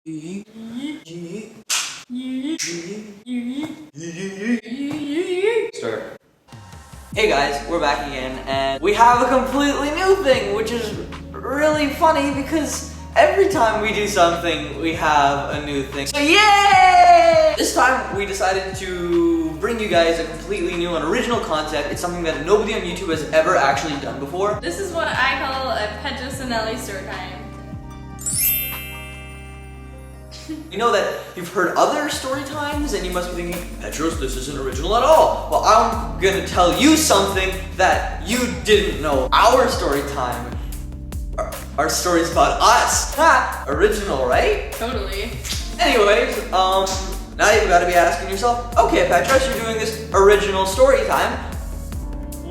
Start. Hey guys, we're back again, and we have a completely new thing, which is really funny because every time we do something, we have a new thing. So yay! This time we decided to bring you guys a completely new and original concept. It's something that nobody on YouTube has ever actually done before. This is what I call a Petros and Ellie story time. You know that you've heard other story times and you must be thinking, Petros, this isn't original at all. Well, I'm gonna tell you something that you didn't know. Our story time, our story's about us. Ha! Original, right? Totally. Anyways, now you've gotta be asking yourself, okay, Petros, you're doing this original story time.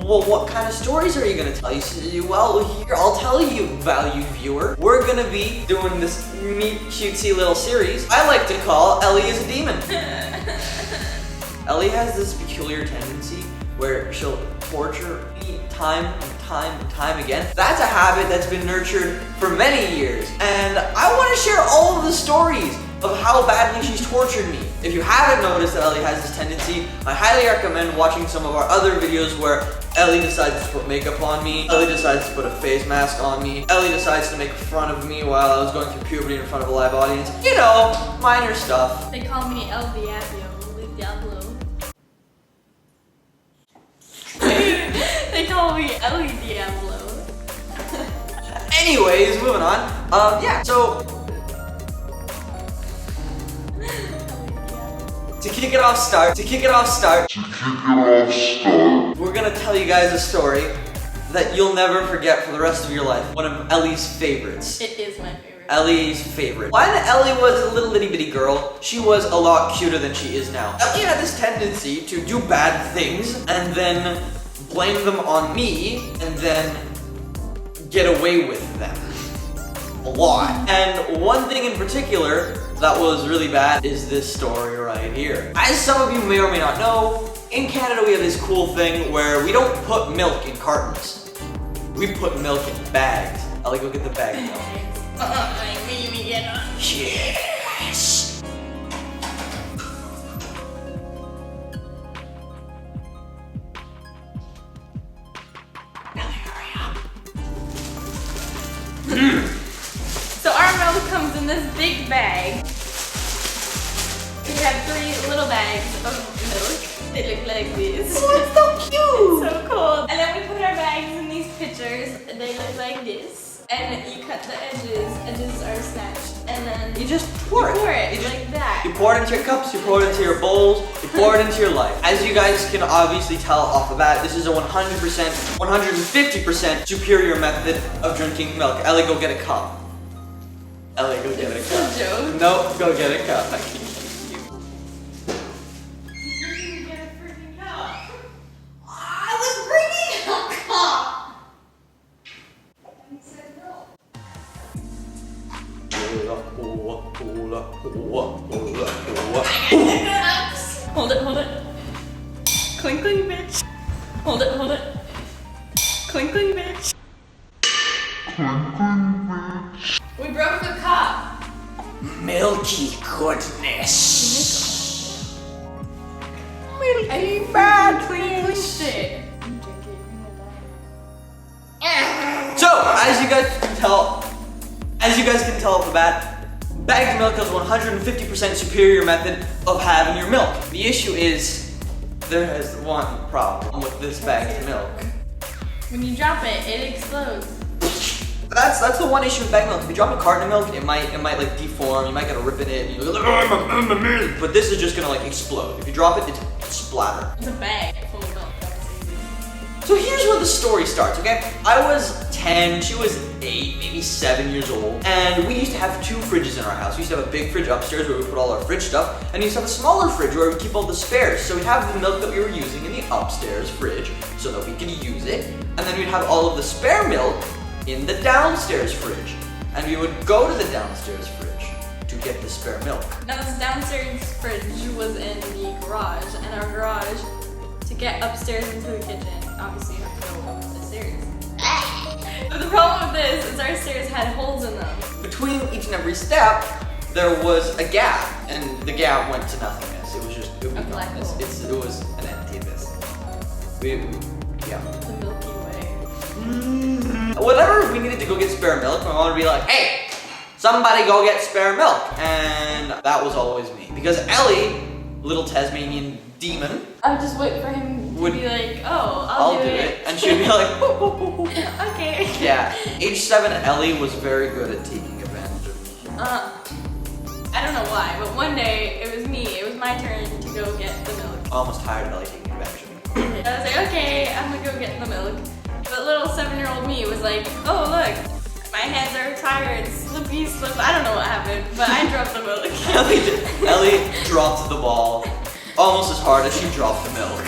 Well, what kind of stories are you gonna tell? Well, here, I'll tell you, valued viewer. We're gonna be doing this neat, cutesy little series I like to call Ellie is a Demon. Ellie has this peculiar tendency where she'll torture me time and time again. That's a habit that's been nurtured for many years. And I wanna share all of the stories of how badly she's tortured me. If you haven't noticed that Ellie has this tendency, I highly recommend watching some of our other videos where Ellie decides to put makeup on me, Ellie decides to put a face mask on me, Ellie decides to make fun of me while I was going through puberty in front of a live audience. You know, minor stuff. They call me El Diablo. They call me Ellie Diablo. Anyways, moving on. Yeah, so To kick it off start, we're gonna tell you guys a story that you'll never forget for the rest of your life. One of Ellie's favorites. It is my favorite. Ellie's favorite. When Ellie was a little itty bitty girl, she was a lot cuter than she is now. Ellie had this tendency to do bad things and then blame them on me and then get away with them. A lot. And one thing in particular that was really bad is this story right here. As some of you may or may not know, in Canada we have this cool thing where we don't put milk in cartons. We put milk in bags. Ellie, go get the bag of milk. Yes! Ellie, hurry up. So our milk comes in this big bag. We have 3 little bags of milk. They look like this. Oh, it's so cute! So cool. And then we put our bags in these pitchers. They look like this. And you cut the edges. Edges are snatched. And then you just pour it. Like that. You pour it into your cups, you pour it into your bowls, you pour it into your life. As you guys can obviously tell off the bat, this is a 100%, 150% superior method of drinking milk. Ellie, go get a cup. Ellie, go get a cup. No, go get a cup. I can't keep you. You can get a freaking cup. I was bringing a cup. And he said no. Hold it. Clink, clink, bitch. Hold it. Clink, clink, bitch. We broke the cup. Milky goodness. Milky bad pushed it. So, as you guys can tell off the bat, bagged milk is 150% superior method of having your milk. The issue is, there is one problem with this bagged milk. When you drop it, it explodes. That's the one issue with bagged milk. If you drop a carton of milk, it might like deform. You might get a rip in it. And you're like, but this is just gonna like explode. If you drop it, it's splatter. It's a bag full of milk. So here's where the story starts. Okay, I was 10. She was 8, maybe 7 years old, and we used to have 2 fridges in our house. We used to have a big fridge upstairs where we put all our fridge stuff, and we used to have a smaller fridge where we keep all the spares. So we'd have the milk that we were using in the upstairs fridge so that we could use it, and then we'd have all of the spare milk in the downstairs fridge. And we would go to the downstairs fridge to get the spare milk. Now this downstairs fridge was in the garage, and our garage, to get upstairs into the kitchen, obviously you have to go up the stairs. But the problem with this is our stairs had holes in them. Between each and every step, there was a gap, and the gap went to nothingness. It was just it A black hole. It was an empty abyss. Yeah. The Milky Way. Whenever we needed to go get spare milk, my mom would be like, "Hey, somebody go get spare milk," and that was always me because Ellie, little Tasmanian demon, I would just wait for him to Would- be like, "Oh, I'll do it," and she'd be like, okay. "Yeah." Age 7 Ellie was very good at taking advantage of me. I don't know why, but one day it was me. It was my turn to go get the milk. Almost tired of Ellie taking advantage of me. I was like, okay, I'm gonna go get the milk. But little 7-year-old me was like, oh look, my hands are tired, slippy slip. I don't know what happened, but I dropped the milk. Ellie dropped the ball almost as hard as she dropped the milk.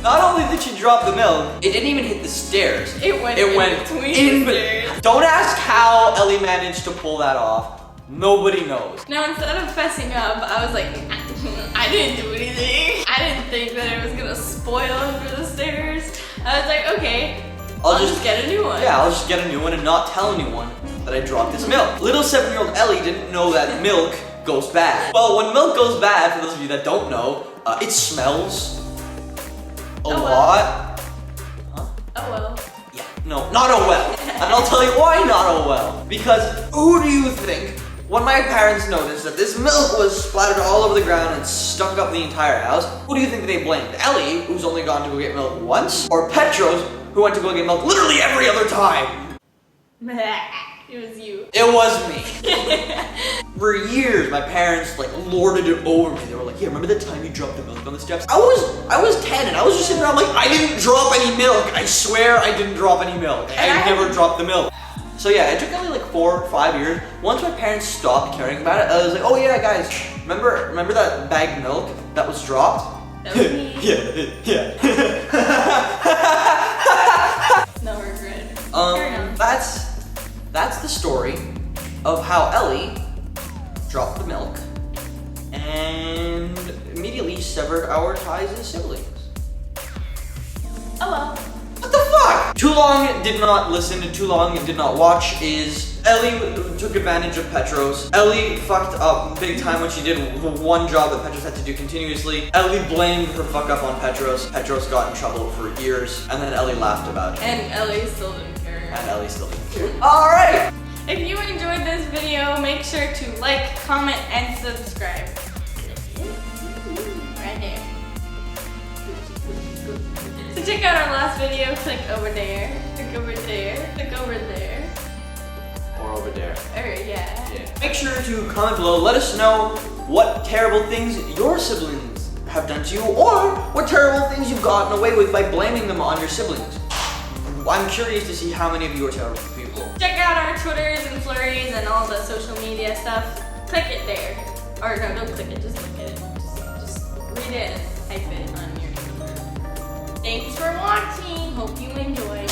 Not only did she drop the milk, it didn't even hit the stairs. It went between in the stairs. Don't ask how Ellie managed to pull that off. Nobody knows. Now instead of fessing up, I was like, I didn't do anything. I didn't think that it was gonna spoil under the stairs. I was like, okay, I'll just get a new one. Yeah, I'll just get a new one and not tell anyone that I dropped this milk. Little 7-year-old Ellie didn't know that milk goes bad. Well, when milk goes bad, for those of you that don't know, it smells a lot. Huh? Oh well. Yeah, no, not oh well. And I'll tell you why not oh well. Because who do you think, when my parents noticed that this milk was splattered all over the ground and stunk up the entire house, who do you think they blamed? Ellie, who's only gone to go get milk once? Or Petros, who went to go get milk literally every other time? It was you. It was me. For years, my parents like lorded it over me. They were like, "Yeah, remember the time you dropped the milk on the steps?" I was 10 and I was just sitting around like, I didn't drop any milk. I swear I didn't drop any milk. I never dropped the milk. So yeah, it took only like 4 or 5 years. Once my parents stopped caring about it, I was like, "Oh yeah, guys, remember that bag of milk that was dropped?" That was me. Yeah. No regret. That's the story of how Ellie dropped the milk and immediately severed our ties as siblings. Oh well. What the fuck? Too long did not listen and too long did not watch is Ellie took advantage of Petros. Ellie fucked up big time when she did the one job that Petros had to do continuously. Ellie blamed her fuck up on Petros. Petros got in trouble for years and then Ellie laughed about it. And Ellie still didn't care. And Ellie still didn't care. Alright! If you enjoyed this video, make sure to like, comment, and subscribe. Right there. So check out our last video, click over there, click over there, click over there. Or over there. Yeah. Make sure to comment below, let us know what terrible things your siblings have done to you or what terrible things you've gotten away with by blaming them on your siblings. I'm curious to see how many of you are terrible people. Check out our Twitters and Flurries and all the social media stuff. Click it there. Or no, don't click it, just look at it. Just read it and type it on your computer. Thanks for watching. Hope you enjoyed.